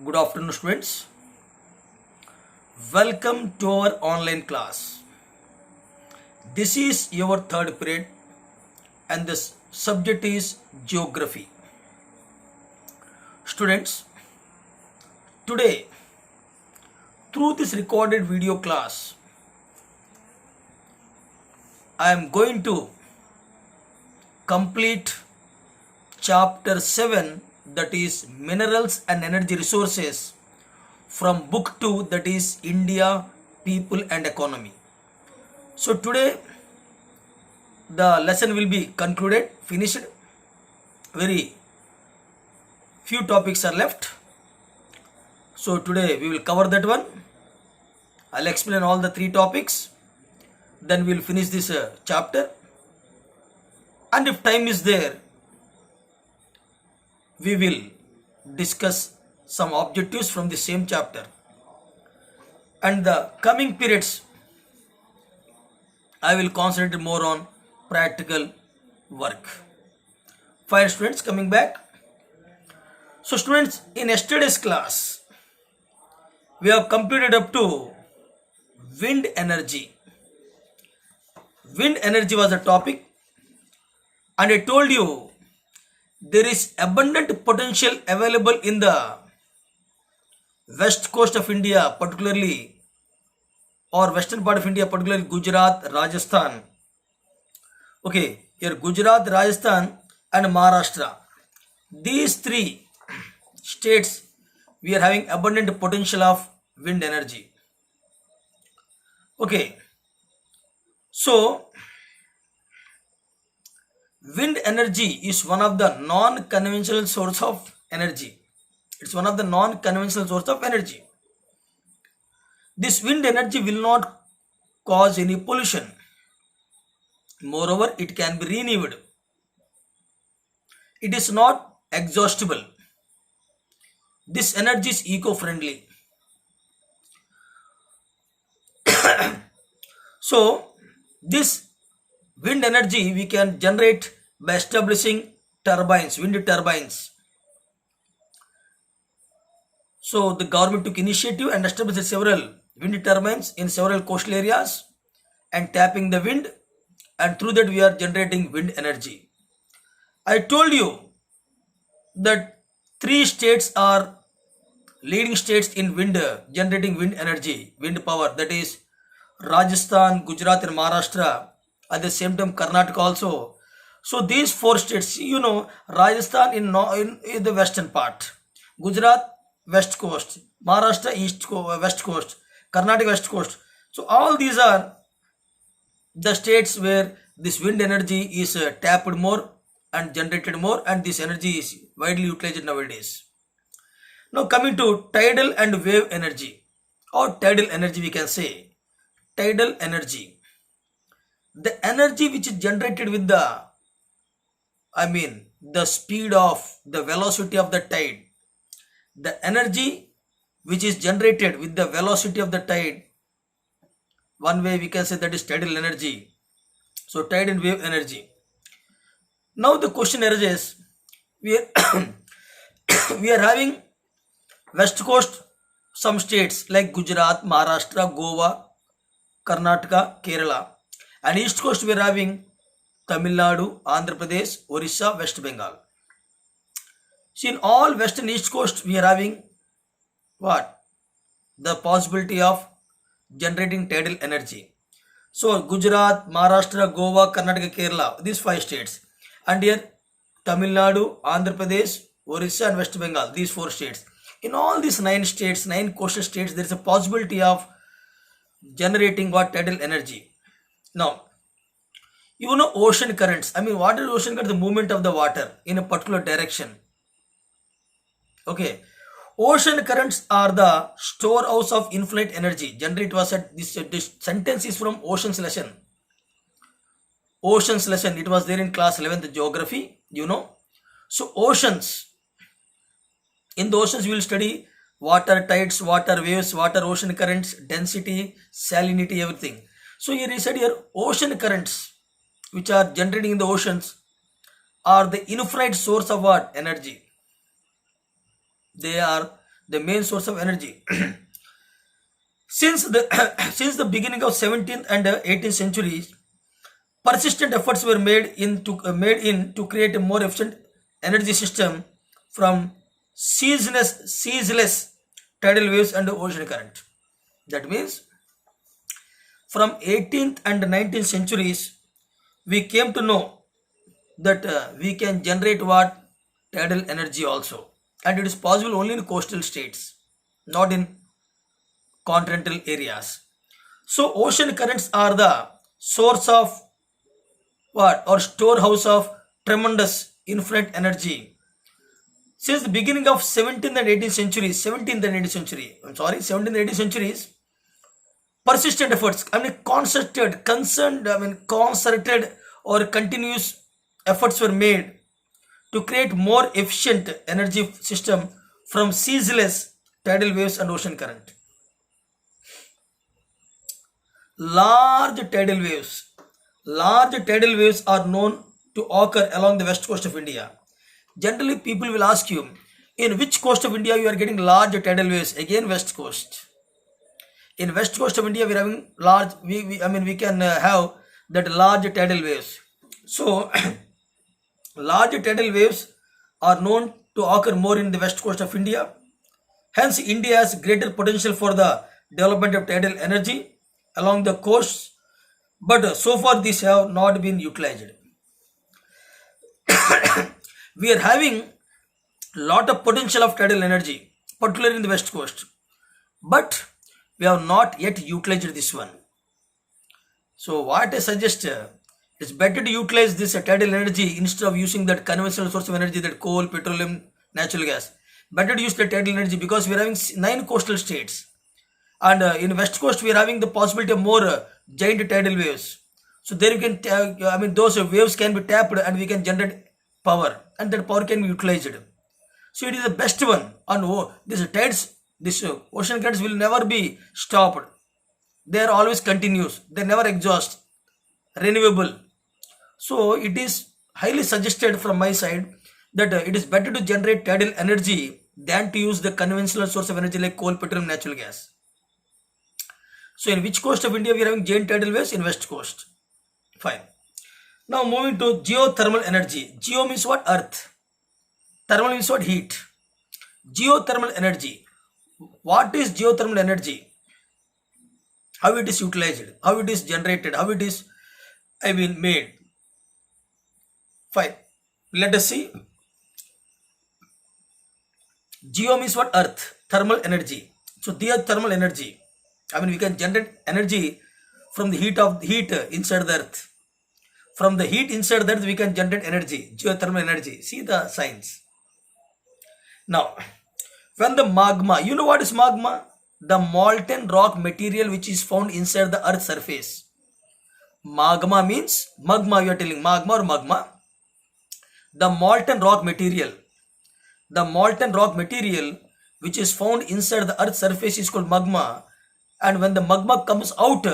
Good afternoon, students. Welcome to our online class. This is your third period, and the subject is geography. Students, today, through this recorded video class, I am going to complete chapter 7, that is Minerals and Energy Resources, from book 2, that is India, People and Economy. So today the lesson will be concluded, finished. Very few topics are left. So today we will cover that one. I'll explain all the three topics. Then we will finish this chapter. And if time is there, we will discuss some objectives from the same chapter. And the coming periods, I will concentrate more on practical work. Fine, students, coming back. So students, in yesterday's class, we have completed up to wind energy. Wind energy was the topic, and I told you there is abundant potential available in the west coast of India, particularly, or western part of India, particularly Gujarat, Rajasthan. Okay, here Gujarat, Rajasthan and Maharashtra. These three states, we are having abundant potential of wind energy. Okay, so wind energy is one of the non-conventional source of energy. It's one of the non-conventional source of energy. This wind energy will not cause any pollution. Moreover, it can be renewed. It is not exhaustible. This energy is eco-friendly. So, this wind energy we can generate by establishing turbines, wind turbines. So the government took initiative and established several wind turbines in several coastal areas and tapping the wind, and through that we are generating wind energy. I told you that three states are leading states in wind, generating wind energy, wind power, that is Rajasthan, Gujarat and Maharashtra. At the same time Karnataka also. So these four states, Rajasthan in the western part, Gujarat west coast, Maharashtra west coast, Karnataka west coast. So all these are the states where this wind energy is tapped more and generated more, and this energy is widely utilized nowadays. Now coming to tidal and wave energy, or tidal energy we can say. Tidal energy, the energy which is generated with the speed of the velocity of the tide, the energy which is generated with the velocity of the tide, one way we can say that is tidal energy. So tide and wave energy. Now the question arises, we are, we are having west coast some states like Gujarat, Maharashtra, Goa, Karnataka, Kerala, and east coast we are having Tamil Nadu, Andhra Pradesh, Orissa, West Bengal. See, in all west and east coast we are having what? The possibility of generating tidal energy. So Gujarat, Maharashtra, Goa, Karnataka, Kerala, these five states, and here Tamil Nadu, Andhra Pradesh, Orissa and West Bengal, these four states. In all these nine states, nine coastal states, there is a possibility of generating what? Tidal energy. Now, ocean currents. What is ocean current? The movement of the water in a particular direction. Okay. Ocean currents are the storehouse of infinite energy. Generally, it was said, this sentence is from Ocean's lesson. Ocean's lesson, it was there in class 11th geography, So oceans, in the oceans we will study water tides, water waves, water ocean currents, density, salinity, everything. So here he said here, ocean currents which are generating in the oceans are the infinite source of what? Energy. They are the main source of energy. Since the since the beginning of 17th and 18th centuries, persistent efforts were made in to create a more efficient energy system from ceaseless tidal waves and ocean current. That means from 18th and 19th centuries, we came to know that we can generate what tidal energy also, and it is possible only in coastal states, not in continental areas. So ocean currents are the source of what, or storehouse of tremendous infinite energy. Since the beginning of 17th and 18th centuries, 17th and 18th century, I'm sorry, 17th and 18th centuries, persistent efforts, concerted or continuous efforts were made to create more efficient energy system from ceaseless tidal waves and ocean current. Large tidal waves. Large tidal waves are known to occur along the west coast of India. Generally, people will ask you, in which coast of India you are getting large tidal waves? Again, west coast. In west coast of India, we are having large. We can have that large tidal waves. So, large tidal waves are known to occur more in the west coast of India. Hence, India has greater potential for the development of tidal energy along the coast, but so far these have not been utilized. We are having lot of potential of tidal energy, particularly in the west coast, but we have not yet utilized this one. So what I suggest, it's better to utilize this tidal energy instead of using that conventional source of energy, that coal, petroleum, natural gas. Better to use the tidal energy, because we are having 9 coastal states, and in west coast we are having the possibility of more giant tidal waves. So there you can, those waves can be tapped and we can generate power, and that power can be utilized. So it is the best one. And this ocean currents will never be stopped. They are always continuous. They never exhaust. Renewable. So it is highly suggested from my side that it is better to generate tidal energy than to use the conventional source of energy like coal, petroleum, natural gas. So in which coast of India we are having giant tidal waves? In west coast. Fine. Now moving to geothermal energy. Geo means what? Earth. Thermal means what? Heat. Geothermal energy. What is geothermal energy? How it is utilized? How it is generated? How it is, made? Fine. Let us see. Geo means what? Earth. Thermal energy. So geothermal energy. We can generate energy from the heat inside the earth. From the heat inside the earth, we can generate energy, geothermal energy. See the signs. Now, when the magma, you know what is magma? The molten rock material which is found inside the earth's surface. Magma means, magma, you are telling magma or magma. The molten rock material. The molten rock material which is found inside the earth's surface is called magma. And when the magma comes out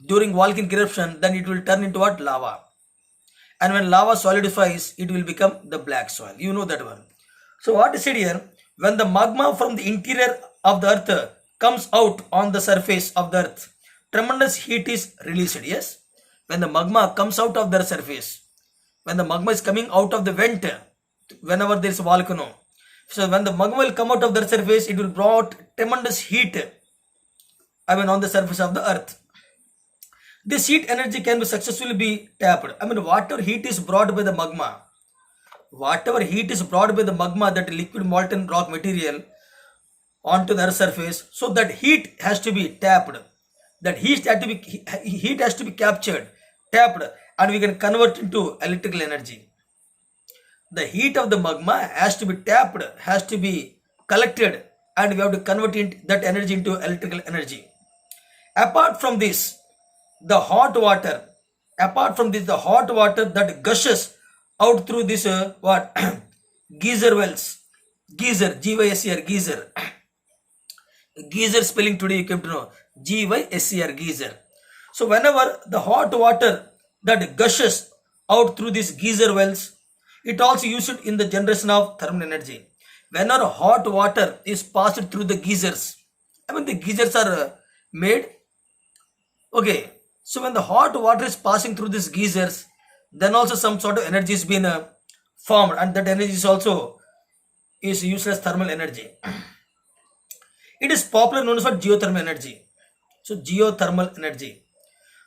during volcanic eruption, then it will turn into what? Lava. And when lava solidifies, it will become the black soil. You know that one. So what is said here? When the magma from the interior of the earth comes out on the surface of the earth, tremendous heat is released. Yes? When the magma comes out of the surface, when the magma is coming out of the vent, whenever there is a volcano, so when the magma will come out of the surface, it will brought tremendous heat on the surface of the earth. This heat energy can be successfully be tapped. Whatever heat is brought by the magma, that liquid molten rock material onto the earth surface, so that heat has to be tapped. That heat has to be captured, tapped, and we can convert into electrical energy. The heat of the magma has to be tapped, has to be collected, and we have to convert that energy into electrical energy. Apart from this, the hot water that gushes out through this geyser wells. Geyser, G-Y-S-E-R, geyser. Geyser spelling today you came to know. G-Y-S-E-R, geyser. So whenever the hot water that gushes out through these geyser wells, it also used in the generation of thermal energy. whenever hot water is passed through the geysers, I mean the geysers are made. Okay, so when the hot water is passing through these geysers, then also some sort of energy is being formed, and that energy is also is used as thermal energy. It is popularly known as what geothermal energy. So geothermal energy.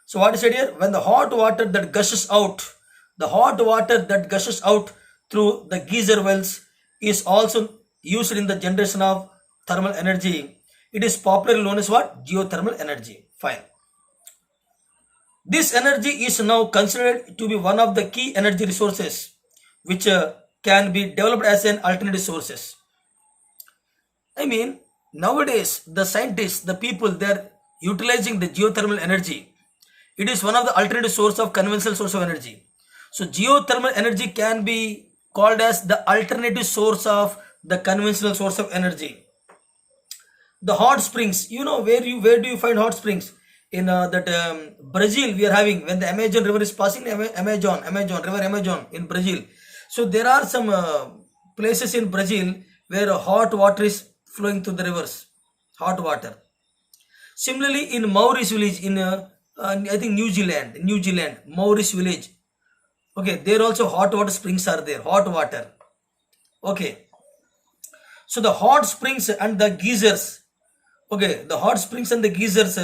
So what is said here? When the hot water that gushes out, the hot water that gushes out through the geyser wells is also used in the generation of thermal energy. It is popularly known as what? Geothermal energy. Fine. This energy is now considered to be one of the key energy resources which can be developed as an alternative sources. I mean, nowadays the scientists, the people, they are utilizing the geothermal energy. It is one of the alternative source of conventional source of energy. So geothermal energy can be called as the alternative source of the conventional source of energy. The hot springs, you know, where do you find hot springs? In Brazil we are having, when the Amazon river is passing, Amazon river Amazon in Brazil. So there are some places in Brazil where hot water is flowing through the rivers, hot water. Similarly, in Maurice village in I think New Zealand, Maurice village. Okay, there also hot water springs are there, hot water. Okay, so the hot springs and the geysers. Okay, the hot springs and the geysers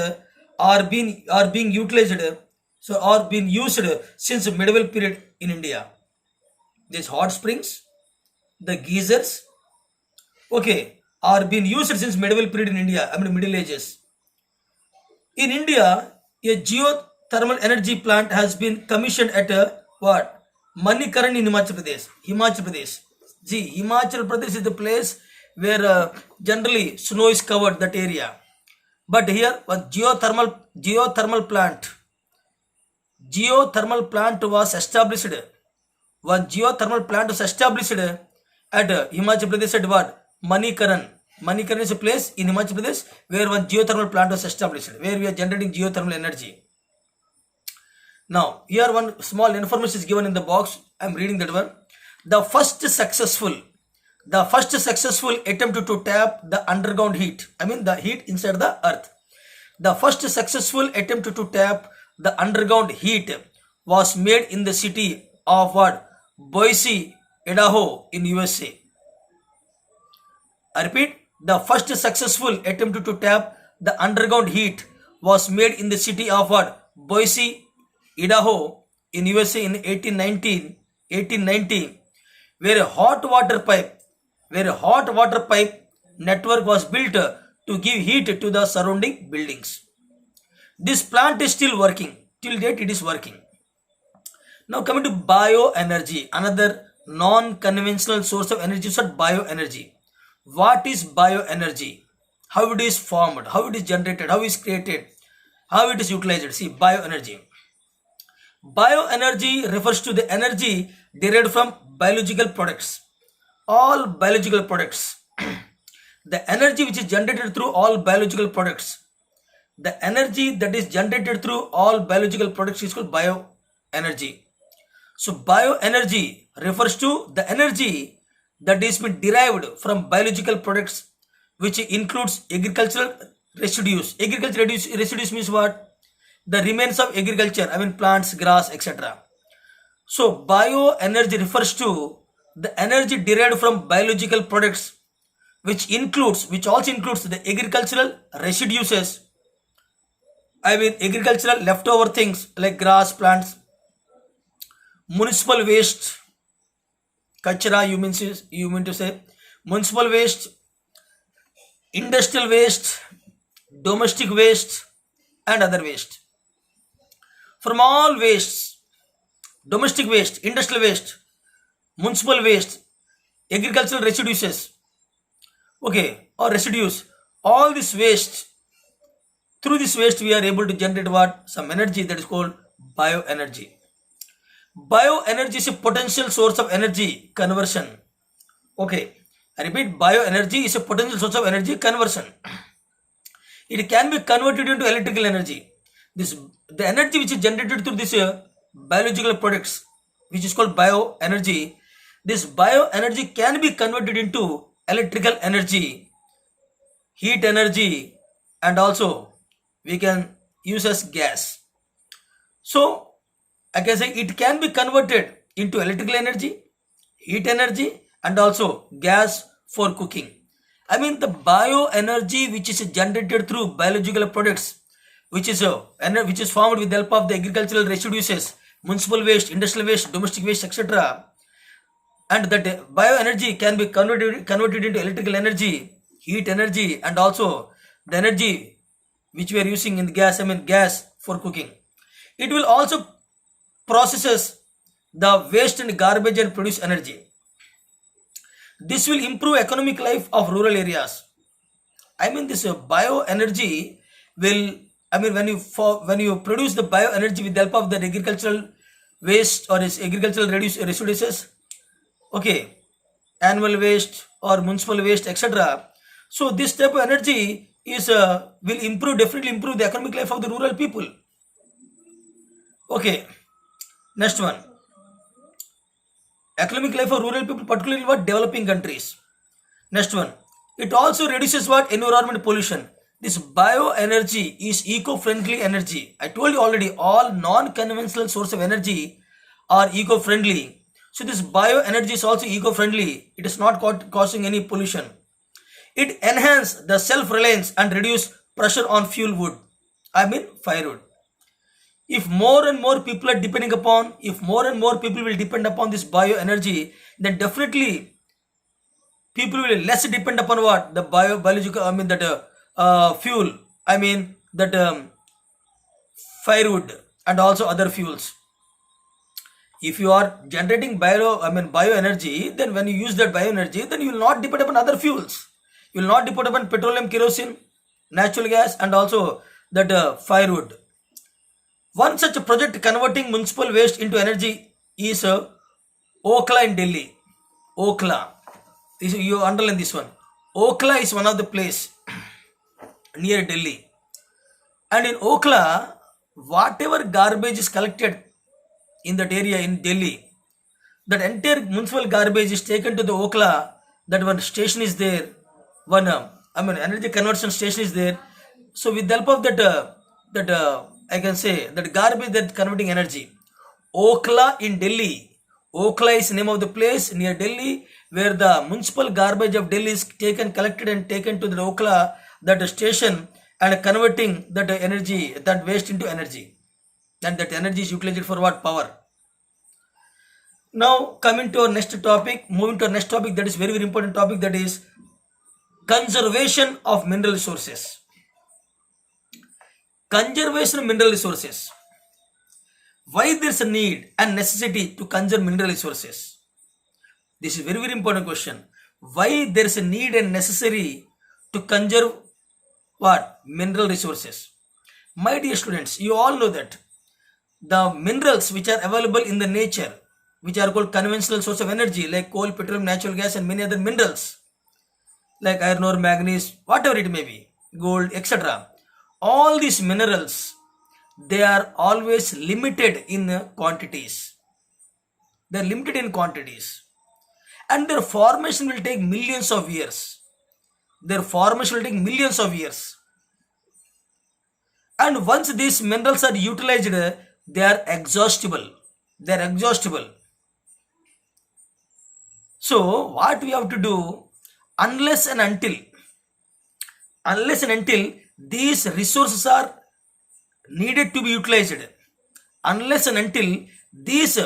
are being utilized. So are being used since medieval period in India. These hot springs, the geysers, okay, are being used since medieval period in India. I mean Middle Ages. In India, a geothermal energy plant has been commissioned at what? Manikaran in Himachal Pradesh. Himachal Pradesh. See, Himachal Pradesh is the place where generally snow is covered, that area. But here, one geothermal plant was established. One geothermal plant was established at Himachal Pradesh at what? Manikaran. Manikaran is a place in Himachal Pradesh where one geothermal plant was established, where we are generating geothermal energy. Now, here one small information is given in the box. I am reading that one. The first successful attempt to tap the underground heat, I mean the heat inside the earth. The first successful attempt to tap the underground heat was made in the city of what? Boise, Idaho in USA. I repeat, the first successful attempt to tap the underground heat was made in the city of what? Boise, Idaho in USA in 1890, where a hot water pipe network was built to give heat to the surrounding buildings. This plant is still working. Till date it is working. Now coming to bioenergy, another non-conventional source of energy is bioenergy. What is bioenergy? How it is formed? How it is generated? How it is created? How it is utilized? See, bioenergy. Bioenergy refers to the energy derived from biological products. All biological products. The energy which is generated through all biological products. The energy that is generated through all biological products is called bioenergy. So bioenergy refers to the energy that is been derived from biological products, which includes agricultural residues. Agricultural residues means what? The remains of agriculture, I mean plants, grass, etc. So bioenergy refers to the energy derived from biological products, which also includes the agricultural residues. I mean agricultural leftover things like grass, plants, municipal waste, kachra, you mean to say, municipal waste, industrial waste, domestic waste, and other waste. From all wastes, domestic waste, industrial waste, municipal waste, agricultural residues, okay, or residues, all this waste, through this waste we are able to generate what? Some energy that is called bioenergy. Bioenergy is a potential source of energy conversion. Okay, I repeat, bioenergy is a potential source of energy conversion. It can be converted into electrical energy. The energy which is generated through this biological products, which is called bioenergy, this bioenergy can be converted into electrical energy, heat energy, and also we can use as gas. So I can say it can be converted into electrical energy, heat energy, and also gas for cooking. I mean the bioenergy which is generated through biological products, which is formed with the help of the agricultural residues, municipal waste, industrial waste, domestic waste, etc. And that bioenergy can be converted into electrical energy, heat energy, and also the energy which we are using in the gas, I mean gas for cooking. It will also processes the waste and garbage and produce energy. This will improve economic life of rural areas. I mean this bioenergy will, I mean when you produce the bioenergy with the help of the agricultural waste or is agricultural residues, okay, annual waste or municipal waste, etc. So this type of energy is will improve, definitely improve the economic life of the rural people. Okay, next one, economic life of rural people, particularly what developing countries. Next one, it also reduces what environment pollution. This bioenergy is eco-friendly energy. I told you already, all non-conventional source of energy are eco-friendly. So this bioenergy is also eco-friendly. It is not causing any pollution. It enhances the self-reliance and reduce pressure on fuel wood. I mean firewood. If more and more people are depending upon, if more and more people will depend upon this bioenergy, then definitely people will less depend upon what the biological, I mean that fuel, I mean that firewood and also other fuels. If you are generating bioenergy, then when you use that bioenergy, then you will not depend upon other fuels. You will not depend upon petroleum, kerosene, natural gas, and also that firewood. One such project converting municipal waste into energy is Okla in Delhi. Okla. You underline this one. Okla is one of the place near Delhi. And in Okla, whatever garbage is collected in that area in Delhi, that entire municipal garbage is taken to the Okla. That one station is there. One energy conversion station is there. So with the help of that I can say that garbage that converting energy. Okla in Delhi. Okla is the name of the place near Delhi where the municipal garbage of Delhi is taken, collected and taken to the Okla, that station, and converting that energy, that waste into energy. And that energy is utilized for what? Power. Now coming to our next topic, moving to our next topic, that is very, very important topic, that is conservation of mineral resources. Conservation of mineral resources. Why there is a need and necessity to conserve mineral resources? This is very, very important question. Why there is a need and necessary to conserve what? Mineral resources. My dear students, you all know that the minerals which are available in the nature, which are called conventional source of energy like coal, petroleum, natural gas, and many other minerals like iron ore, manganese, whatever it may be, gold, etc. All these minerals, they are always limited in quantities. They are limited in quantities. And their formation will take millions of years. Their formation will take millions of years. And once these minerals are utilized, they are exhaustible. They are exhaustible. So what we have to do, unless and until these resources are needed to be utilized, unless and until these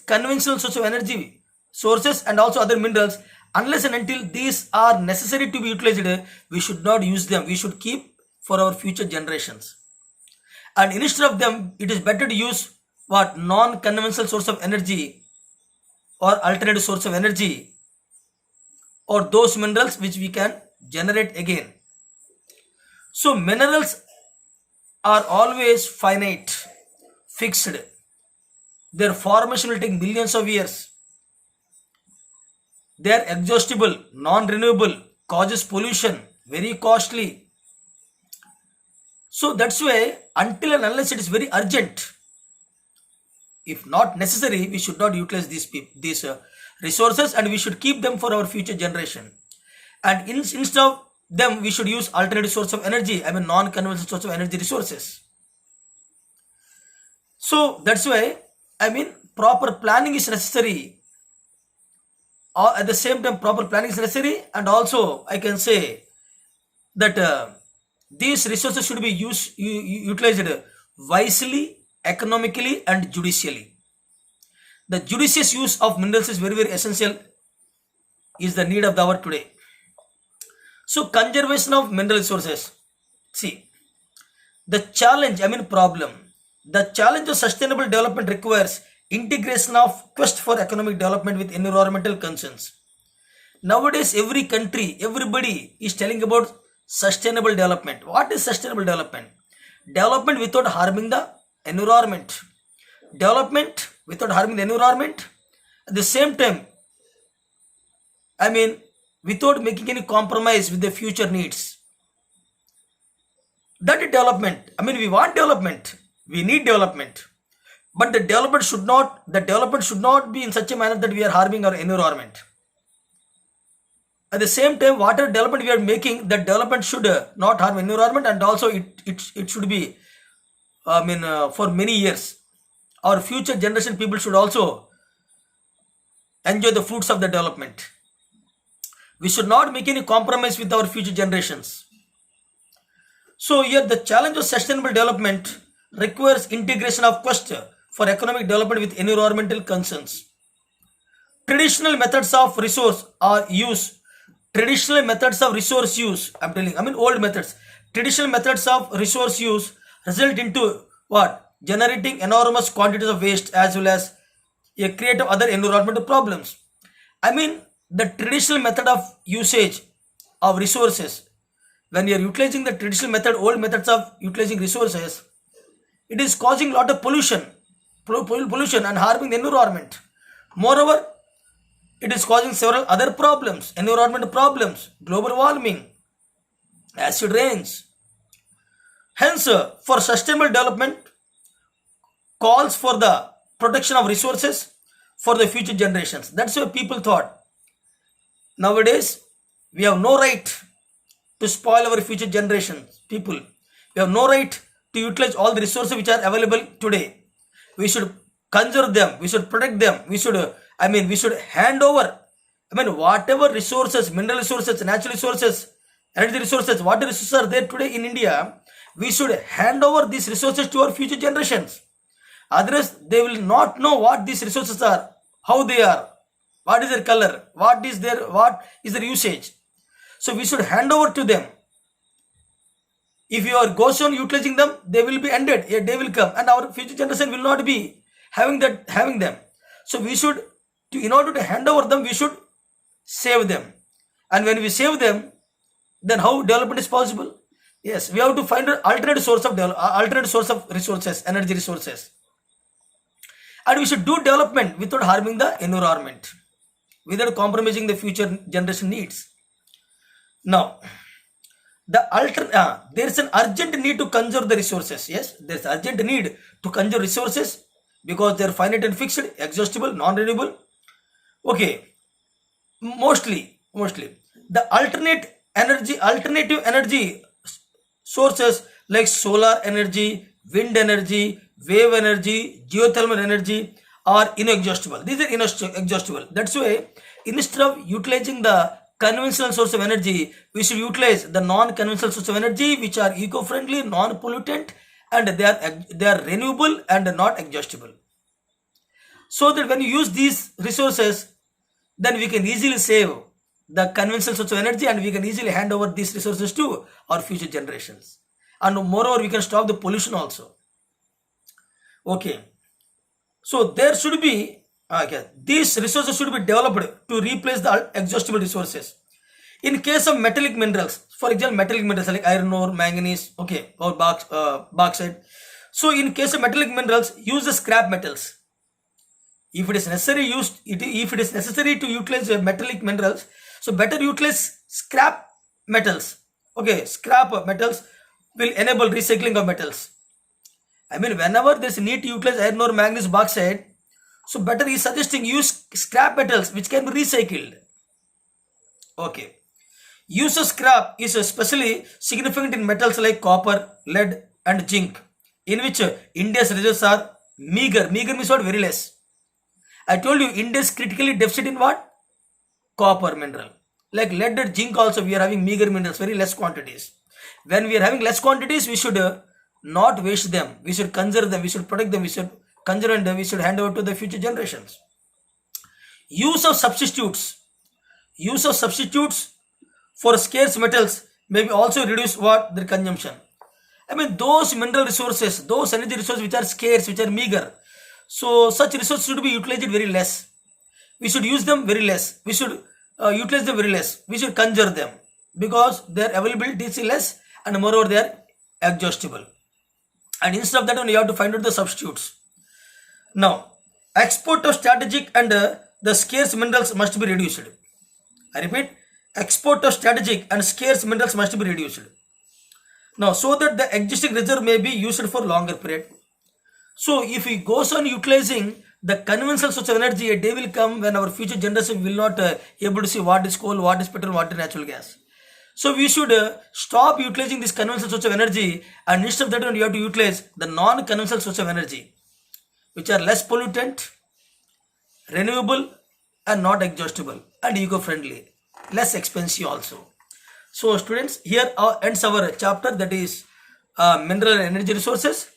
conventional sources of energy sources and also other minerals, unless and until these are necessary to be utilized, we should not use them. We should keep for our future generations. And instead of them, it is better to use what? Non-conventional source of energy or alternative source of energy, or those minerals which we can generate again. So minerals are always finite, fixed. Their formation will take millions of years. They are exhaustible, non-renewable, causes pollution, very costly. So that's why until and unless it is very urgent, if not necessary, we should not utilize these resources and we should keep them for our future generation. And instead of them, we should use alternative source of energy, I mean non-conventional source of energy resources. So that's why, I mean, proper planning is necessary. At the same time, proper planning is necessary, and also I can say that these resources should be utilized wisely, economically, and judicially. The judicious use of minerals is very, very essential, is the need of the hour today. So conservation of mineral resources. See, the challenge, I mean problem, the challenge of sustainable development requires integration of quest for economic development with environmental concerns. Nowadays, every country, everybody is telling about sustainable development. What is sustainable development? Development without harming the environment. Development without harming the environment. At the same time, I mean, without making any compromise with the future needs. That is development. I mean, we want development. We need development. But the development should not be in such a manner that we are harming our environment. At the same time, whatever development we are making, that development should not harm environment, and also it should be, I mean, for many years. Our future generation people should also enjoy the fruits of the development. We should not make any compromise with our future generations. So here the challenge of sustainable development requires integration of quest for economic development with environmental concerns. Traditional methods of resource use, I'm telling, I mean old methods. Traditional methods of resource use result into what? Generating enormous quantities of waste as well as a create of other environmental problems. I mean, the traditional method of usage of resources, when you are utilizing the traditional method, old methods of utilizing resources, it is causing a lot of pollution and harming the environment. Moreover, it is causing several other problems, environmental problems, global warming, acid rains. Hence, for sustainable development calls for the protection of resources for the future generations. That's why people thought, nowadays, we have no right to spoil our future generations. People, we have no right to utilize all the resources which are available today. We should conserve them. We should protect them. We should hand over. Whatever resources, mineral resources, natural resources, energy resources, whatever resources are there today in India, we should hand over these resources to our future generations. Otherwise, they will not know what these resources are, how they are, what is their color, what is their usage. So we should hand over to them. If you are goes on utilizing them, they will be ended. A day will come, and our future generation will not be having them. So we should, in order to hand over them, we should save them. And when we save them, then how development is possible? Yes, we have to find an alternate source of resources, energy resources. And we should do development without harming the environment, without compromising the future generation needs. Now, there is an urgent need to conserve the resources. Yes, there is urgent need to conserve resources because they are finite and fixed, exhaustible, non-renewable. Okay, mostly the alternative energy sources like solar energy, wind energy, wave energy, geothermal energy are inexhaustible. These are inexhaustible. That's why instead of utilizing the conventional source of energy, we should utilize the non-conventional source of energy which are eco-friendly, non-pollutant, and they are renewable and not exhaustible. So that when you use these resources, then we can easily save the conventional source of energy and we can easily hand over these resources to our future generations. And moreover, we can stop the pollution also. Okay. So there should be, these resources should be developed to replace the exhaustible resources. In case of metallic minerals, for example, metallic minerals like iron ore, manganese, okay, or bauxite. So in case of metallic minerals, use the scrap metals. If it is necessary to utilize metallic minerals, so better utilize scrap metals. Okay, scrap metals will enable recycling of metals. Whenever there is a need to utilize iron ore, manganese, bauxite, So better is suggesting use scrap metals which can be recycled. Okay. Use of scrap is especially significant in metals like copper, lead, and zinc, in which India's reserves are meager. Meager means what? Very less. I told you India is critically deficit in what? Copper mineral. Like lead and zinc also we are having meager minerals, very less quantities. When we are having less quantities, we should not waste them. We should conserve them. We should protect them. We should conserve them. We should hand over to the future generations. Use of substitutes. Use of substitutes for scarce metals may be also reduce what? Their consumption. I mean those mineral resources, those energy resources which are scarce, which are meager. So such resources should be utilized very less. We should use them very less. We should utilize them very less. We should conserve them because their availability is less and moreover they are exhaustible. And instead of that, you have to find out the substitutes. Now, export of strategic and the scarce minerals must be reduced. I repeat, export of strategic and scarce minerals must be reduced. Now, so that the existing reserve may be used for longer period. So, if we goes on utilizing the conventional source of energy, a day will come when our future generation will not able to see what is coal, what is petrol, what is natural gas. So we should stop utilizing this conventional source of energy, and instead of that, you have to utilize the non-conventional source of energy, which are less pollutant, renewable, and not exhaustible, and eco-friendly, less expensive also. So students, here ends our chapter, that is mineral and energy resources.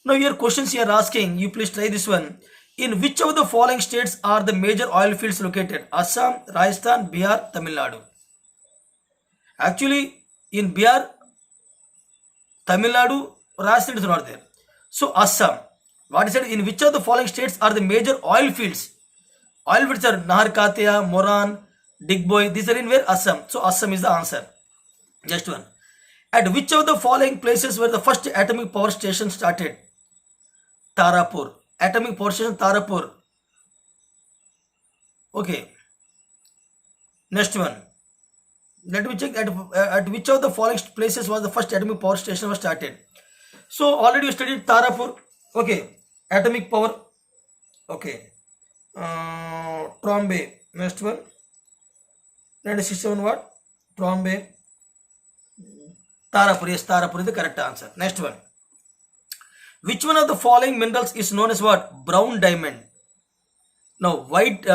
Now here questions you are asking, you please try this one. In which of the following states are the major oil fields located? Assam, Rajasthan, Bihar, Tamil Nadu. Actually, in Bihar, Tamil Nadu, Rajasthan is not there. So Assam. What is it? In which of the following states are the major oil fields? Oil fields are Nahar Katia, Moran, Digboi. These are in where? Assam. So Assam is the answer. Just one. At which of the following places were the first atomic power station started? Tarapur. Atomic power station Tarapur. Okay. Next one. Let me check at which of the following places was the first atomic power station was started. So already you studied Tarapur. Okay. Atomic power. Okay. Trombay. Next one. 1967 what? Trombay. Tarapur. Yes, Tarapur is the correct answer. Next one. Which one of the following minerals is known as what? Brown diamond. Now, white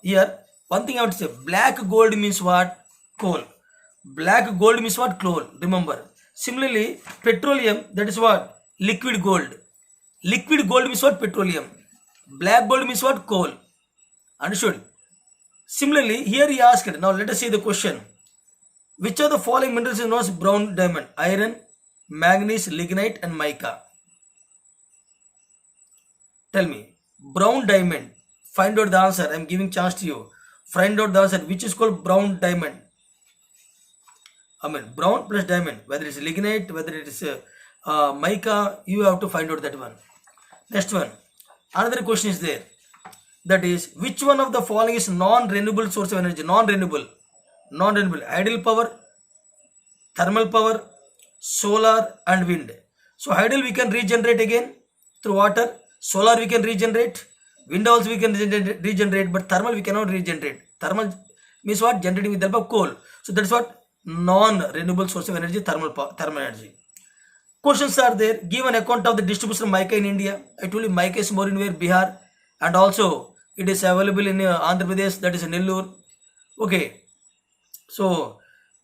here, one thing I would say, black gold means what? Coal. Black gold means what? Coal. Remember. Similarly, petroleum, that is what? Liquid gold. Liquid gold means what? Petroleum. Black gold means what? Coal. Understood? Similarly, here he asked, now let us see the question. Which of the following minerals is known as brown diamond? Iron, manganese, lignite, and mica. Tell me, brown diamond, find out the answer. I am giving chance to you. Find out the answer. Which is called brown diamond? I mean, brown plus diamond. Whether it's lignite, whether it is mica, you have to find out that one. Next one. Another question is there. That is, which one of the following is non-renewable source of energy? Non-renewable. Non-renewable. Idle power, thermal power, solar, and wind. So, idle we can regenerate again through water. Solar we can regenerate, wind also we can regenerate, but thermal we cannot regenerate. Thermal means what? Generating with the help of coal. So that's what non-renewable source of energy, thermal energy. Questions are there. Give an account of the distribution of mica in India. I told you mica is more in where? Bihar, and also it is available in Andhra Pradesh, that is Nellore. Okay. So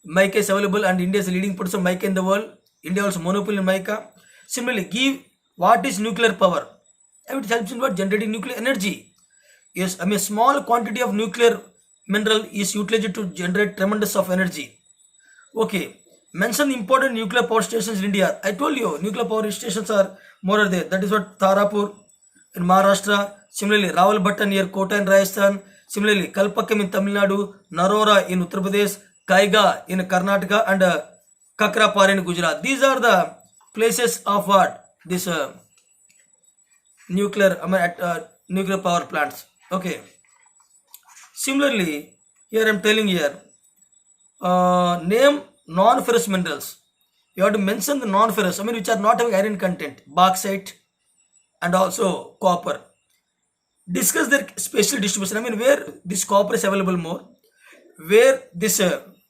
mica is available and India is the leading producer of mica in the world. India also monopoly in mica. Similarly, give what is nuclear power? It helps in what? Generating nuclear energy. Yes, I mean small quantity of nuclear mineral is utilized to generate tremendous of energy. Okay. Mention important nuclear power stations in India. I told you nuclear power stations are more there. That is what? Tarapur in Maharashtra. Similarly, Rawalbhatta near Kota in Rajasthan. Similarly, Kalpakkam in Tamil Nadu, Narora in Uttar Pradesh, Kaiga in Karnataka, and Kakrapar in Gujarat. These are the places of what? This nuclear power plants. Okay. Similarly, here I am telling here, name non-ferrous minerals. You have to mention the non-ferrous, which are not having iron content, bauxite and also copper. discuss their spatial distribution. I mean, where this copper is available more, where this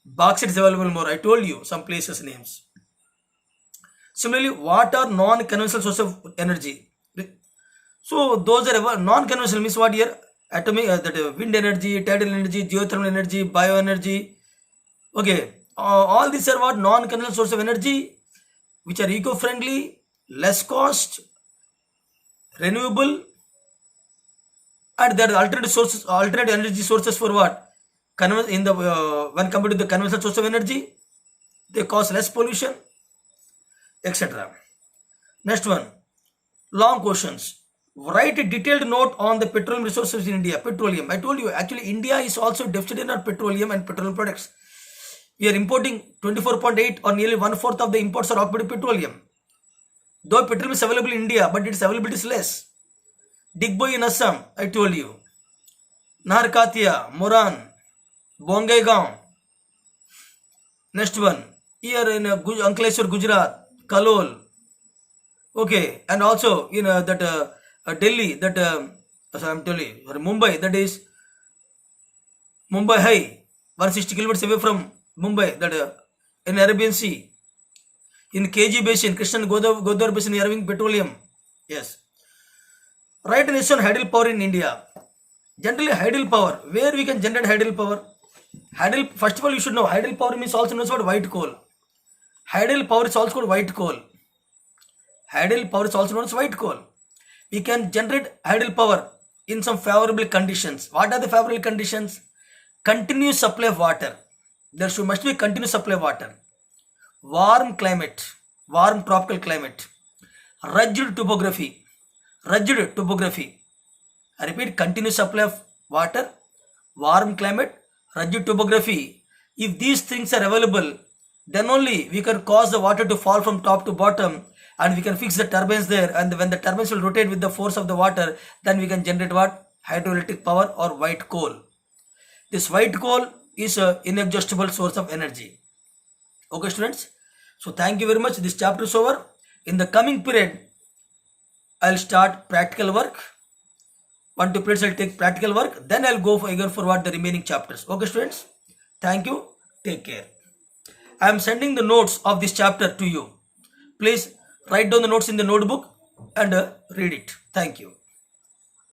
bauxite is available more. I told you some places names. Similarly, what are non-conventional sources of energy? So those are non-conventional means what here? Atomic, wind energy, tidal energy, geothermal energy, bioenergy. Okay, all these are what non-conventional source of energy, which are eco-friendly, less cost, renewable, and there are alternative sources, alternative energy sources for what? In the when compared to the conventional source of energy, they cause less pollution, etc. Next one, long questions. Write a detailed note on the petroleum resources in India. Petroleum. I told you actually India is also deficit in our petroleum and petroleum products. We are importing 24.8 or nearly 1/4 of the imports are occupied petroleum. Though petroleum is available in India, but its availability is less. Digboi in Assam, I told you. Naharkatia, Moran, Bongaigaon. Next one, here in Ankleshwar, Gujarat, Kalol. Okay, and also in that Delhi, that I'm telling you, Mumbai, that is Mumbai High, 160 kilometers away from Mumbai, that in Arabian Sea. In KG Basin, Krishna Godavari Basin, you are having petroleum. Yes. Write an essay on hydel power in India. Generally, hydel power. Where we can generate hydel power? First of all, you should know hydel power means also known as what? White coal. Hydel power is also called white coal. Hydel power is also known as white coal. We can generate hydel power in some favorable conditions. What are the favorable conditions? Continuous supply of water. There must be continuous supply of water. Warm climate, warm tropical climate. Rugged topography. Rugged topography. I repeat, continuous supply of water, warm climate, rugged topography. If these things are available, then only we can cause the water to fall from top to bottom, and we can fix the turbines there, and when the turbines will rotate with the force of the water, then we can generate what? Hydroelectric power or white coal. This white coal is an inexhaustible source of energy. Okay students, so thank you very much. This chapter is over. In the coming period, I'll start practical work. 1 2 periods I'll take practical work, then I'll go again for what the remaining chapters. Okay students, thank you, take care. I am sending the notes of this chapter to you. Please write down the notes in the notebook and read it. Thank you.